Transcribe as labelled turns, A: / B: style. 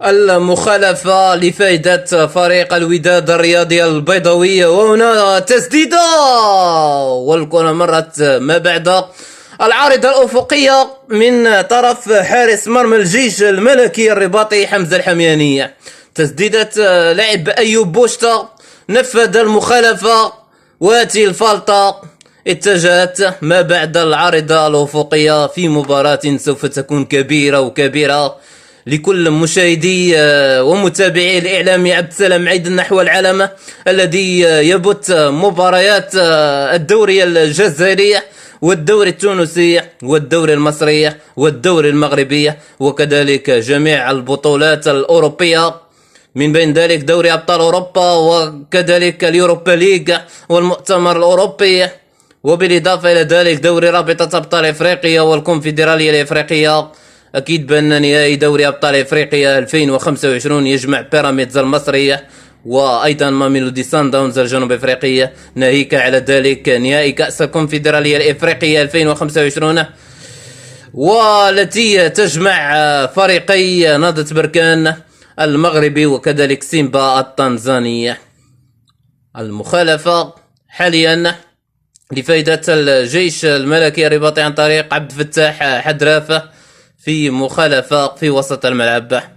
A: المخالفة لفائدة فريق الوداد الرياضي البيضاوي، وهنا تسديدة والكرة مرت ما بعد العارضة الأفقية من طرف حارس مرمى الجيش الملكي الرباطي حمزة الحمياني. تسديدة لاعب أيوب بوشتا نفذ المخالفة، وهذه الفالطة اتجهت ما بعد العارضة الأفقية في مباراة سوف تكون كبيرة وكبيرة لكل مشاهدي ومتابعي الإعلامي عبد السلام عيد نحو العالم الذي يبث مباريات الدوري الجزائري والدوري التونسي والدوري المصري والدوري المغربي، وكذلك جميع البطولات الأوروبية، من بين ذلك دوري أبطال أوروبا وكذلك اليوروبا ليغ والمؤتمر الأوروبي، وبالإضافة إلى ذلك دوري رابطة أبطال إفريقيا والكونفدرالية الإفريقية. أكيد بأن نهائي دوري أبطال إفريقيا 2025 يجمع بيراميدز المصري وأيضا ماميلودي سان داونز الجنوب إفريقية، ناهيك على ذلك نهائي كأس الكونفدرالية الإفريقية 2025 والتي تجمع فريقي نهضة بركان المغربي وكذلك سيمبا التنزاني. المخالفة حاليا لفائدة الجيش الملكي الرباطي عن طريق عبد الفتاح حدرافة في مخالفة في وسط الملعب.